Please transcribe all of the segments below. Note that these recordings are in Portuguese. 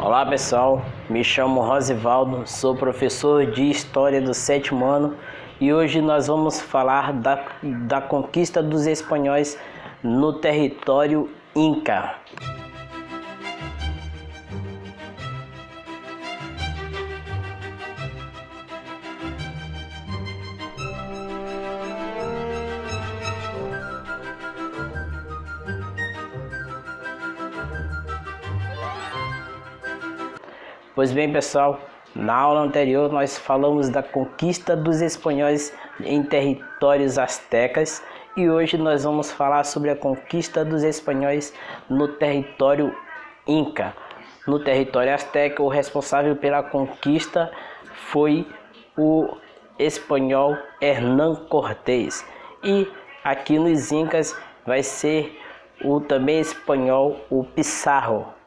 Olá pessoal, me chamo Rosivaldo, sou professor de História do 7º ano e hoje nós vamos falar da conquista dos espanhóis no território Inca. Pois bem pessoal, na aula anterior nós falamos da conquista dos espanhóis em territórios astecas e hoje nós vamos falar sobre a conquista dos espanhóis no território Inca. No território asteca, o responsável pela conquista foi o espanhol Hernán Cortés e aqui nos Incas vai ser o também espanhol, o Pizarro.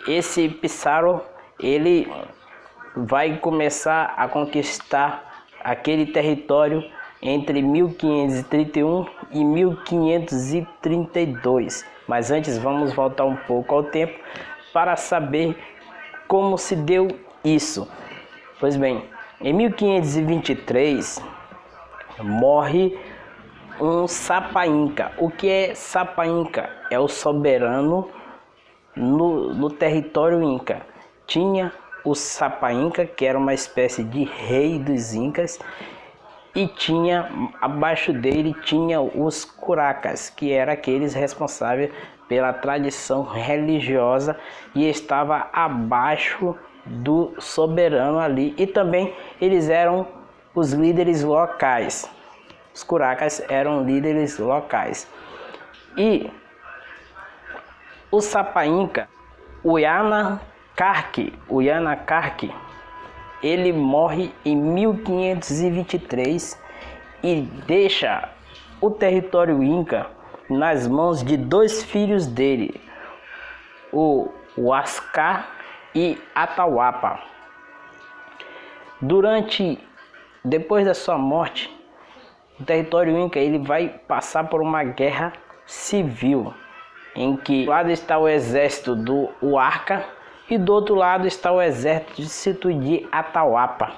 Esse Pizarro, ele vai começar a conquistar aquele território entre 1531 e 1532. Mas antes vamos voltar um pouco ao tempo para saber como se deu isso. Pois bem, em 1523 morre um Sapa Inca. O que é Sapa Inca? É o soberano no território Inca. Tinha o Sapa Inca, que era uma espécie de rei dos Incas, e tinha abaixo dele tinha os curacas, que eram aqueles responsáveis pela tradição religiosa e estava abaixo do soberano ali, e também eles eram os líderes locais. Os curacas eram líderes locais. E o Sapa Inca, Huayna Caarque, ele morre em 1523 e deixa o território Inca nas mãos de dois filhos dele, o Huáscar e Atahualpa. Depois da sua morte, o território Inca ele vai passar por uma guerra civil, em que do lado está o exército do Huáscar e do outro lado está o exército de Atahualpa.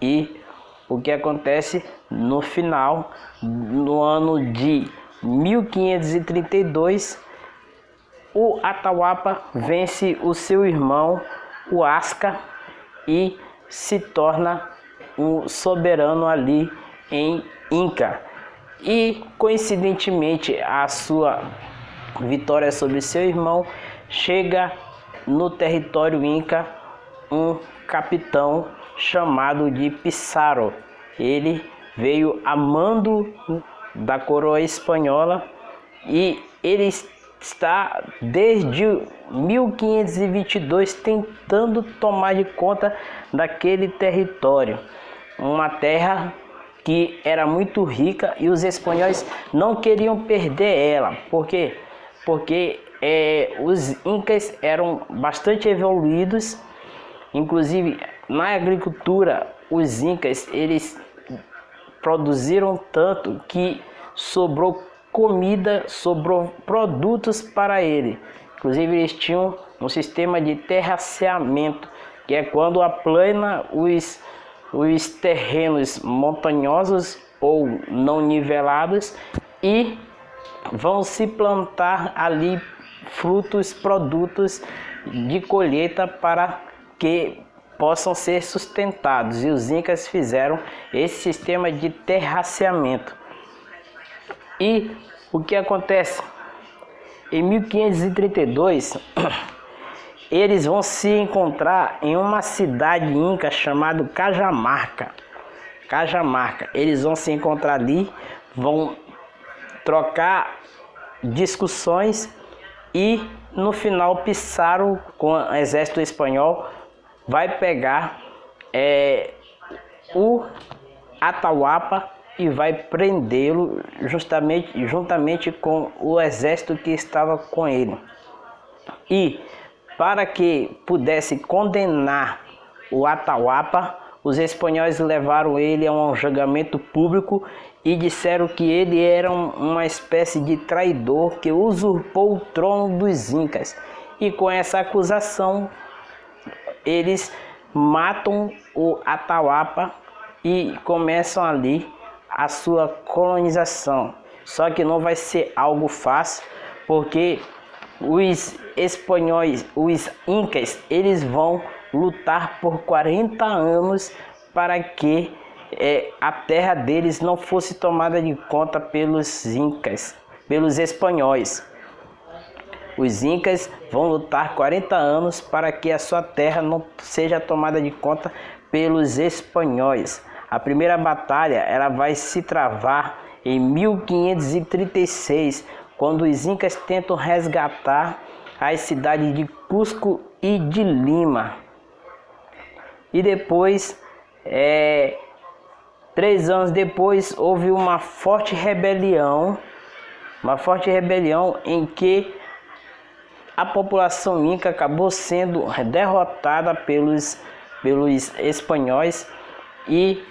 E o que acontece no final, no ano de 1532, o Atahualpa vence o seu irmão Huáscar e se torna um soberano ali em Inca. E coincidentemente a sua vitória sobre seu irmão, chega no território Inca um capitão chamado de Pizarro. Ele veio a mando da coroa espanhola e ele está desde 1522 tentando tomar de conta daquele território, uma terra que era muito rica e os espanhóis não queriam perder ela, porque os incas eram bastante evoluídos. Inclusive na agricultura, os incas eles produziram tanto que sobrou comida, sobrou produtos para ele. Inclusive eles tinham um sistema de terraceamento, que é quando aplana os terrenos montanhosos ou não nivelados e vão se plantar ali produtos de colheita para que possam ser sustentados. E os incas fizeram esse sistema de terraceamento. E o que acontece? Em 1532, eles vão se encontrar em uma cidade inca chamada Cajamarca. Eles vão se encontrar ali, vão trocar discussões e no final Pizarro, com o exército espanhol, vai pegar o Atahualpa e vai prendê-lo juntamente com o exército que estava com ele. E para que pudesse condenar o Atahualpa, os espanhóis levaram ele a um julgamento público e disseram que ele era uma espécie de traidor que usurpou o trono dos Incas. e com essa acusação eles matam o Atahualpa e começam ali a sua colonização. Só que não vai ser algo fácil, porque os espanhóis, os incas, eles vão lutar por 40 anos para que a terra deles não fosse tomada de conta pelos incas, pelos espanhóis. Os incas vão lutar 40 anos para que a sua terra não seja tomada de conta pelos espanhóis. A primeira batalha ela vai se travar em 1536, quando os incas tentam resgatar as cidades de Cusco e de Lima. E depois, 3 anos depois, houve uma forte rebelião em que a população inca acabou sendo derrotada pelos espanhóis, e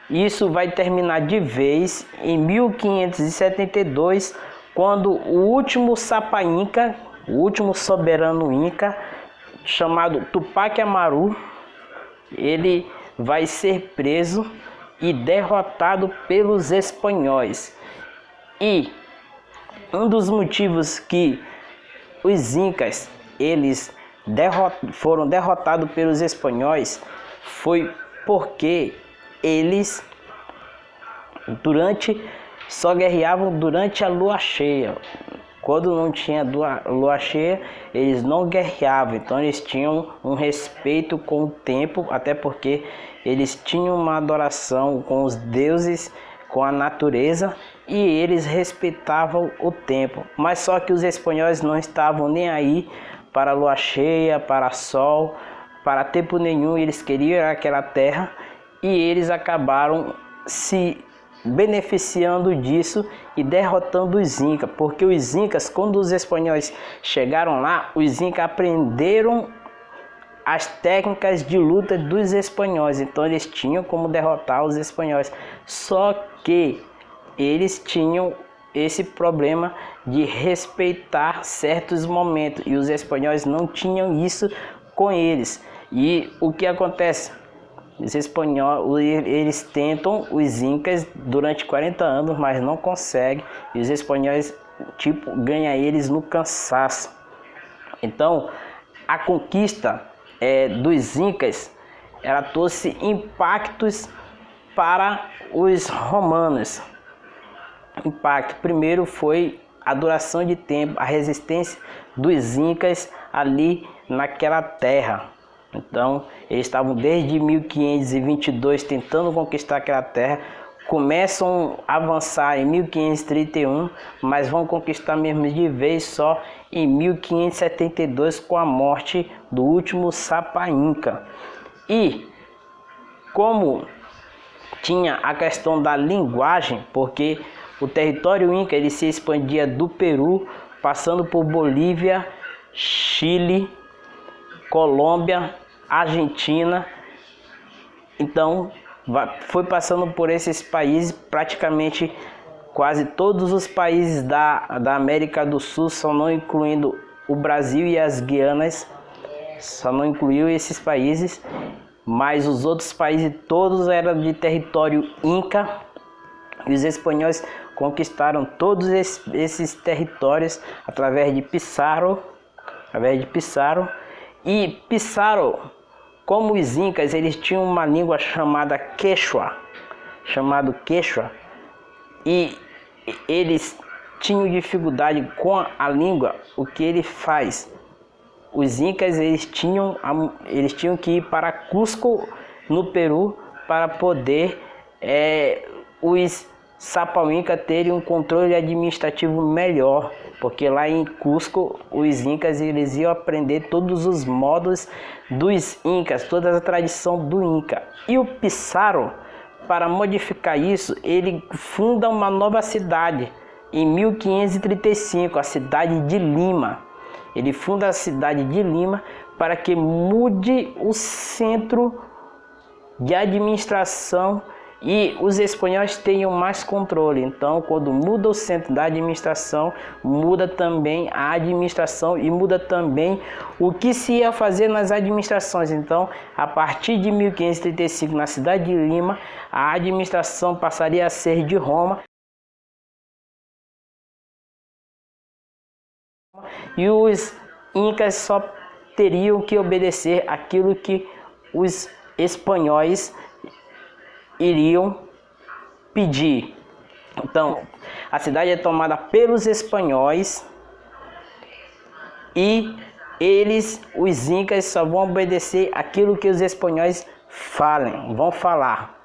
isso vai terminar de vez em 1572, quando o último Sapa Inca, o último soberano inca, chamado Tupac Amaru, ele vai ser preso e derrotado pelos espanhóis. E um dos motivos que os incas eles foram derrotados pelos espanhóis foi porque eles só guerreavam durante a lua cheia. Quando não tinha lua cheia, eles não guerreavam. Então eles tinham um respeito com o tempo, até porque eles tinham uma adoração com os deuses, com a natureza, e eles respeitavam o tempo. Mas só que os espanhóis não estavam nem aí para a lua cheia, para sol, para tempo nenhum. Eles queriam aquela terra e eles acabaram se beneficiando disso e derrotando os incas, porque os incas, quando os espanhóis chegaram lá, os incas aprenderam as técnicas de luta dos espanhóis, então eles tinham como derrotar os espanhóis. Só que eles tinham esse problema de respeitar certos momentos, e os espanhóis não tinham isso com eles. E o que acontece? Os espanhóis, eles tentam os incas durante 40 anos, mas não conseguem, e os espanhóis ganham eles no cansaço. Então a conquista dos incas, ela trouxe impactos para os romanos. Impacto primeiro foi a duração de tempo, a resistência dos incas ali naquela terra. Então eles estavam desde 1522 tentando conquistar aquela terra, começam a avançar em 1531, mas vão conquistar mesmo de vez só em 1572, com a morte do último Sapa Inca. E como tinha a questão da linguagem, porque o território inca ele se expandia do Peru, passando por Bolívia, Chile, Colômbia, Argentina. Então foi passando por esses países, praticamente quase todos os países da América do Sul, só não incluindo o Brasil e as Guianas, só não incluiu esses países, mas os outros países todos eram de território inca, e os espanhóis conquistaram todos esses territórios através de Pizarro. E Pizarro, como os incas, eles tinham uma língua chamada Quechua, e eles tinham dificuldade com a língua. O que ele faz? Os incas eles tinham que ir para Cusco, no Peru, para poder os Sapa Inca terem um controle administrativo melhor, porque lá em Cusco os incas eles iam aprender todos os modos dos incas, toda a tradição do inca. E o Pizarro, para modificar isso, ele funda uma nova cidade em 1535, a cidade de Lima. Ele funda a cidade de Lima para que mude o centro de administração e os espanhóis tenham mais controle. Então, quando muda o centro da administração, muda também a administração e muda também o que se ia fazer nas administrações. Então, a partir de 1535, na cidade de Lima, a administração passaria a ser de Roma e os incas só teriam que obedecer aquilo que os espanhóis iriam pedir. Então, a cidade é tomada pelos espanhóis e eles, os incas, só vão obedecer aquilo que os espanhóis vão falar.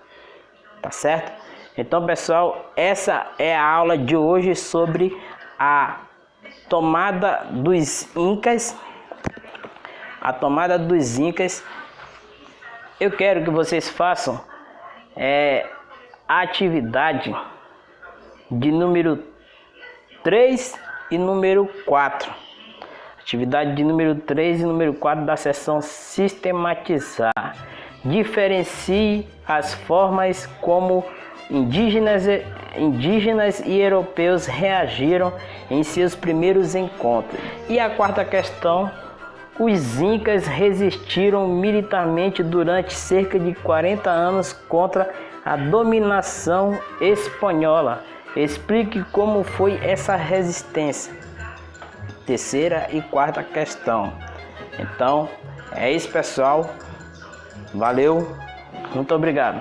Tá certo? Então, pessoal, essa é a aula de hoje sobre a tomada dos incas. A tomada dos incas. Eu quero que vocês façam a atividade de número 3 e número 4. Atividade de número 3 e número 4 da seção sistematizar. Diferencie as formas como indígenas e europeus reagiram em seus primeiros encontros. E a quarta questão: os incas resistiram militarmente durante cerca de 40 anos contra a dominação espanhola. Explique como foi essa resistência. Terceira e quarta questão. Então, é isso, pessoal. Valeu. Muito obrigado.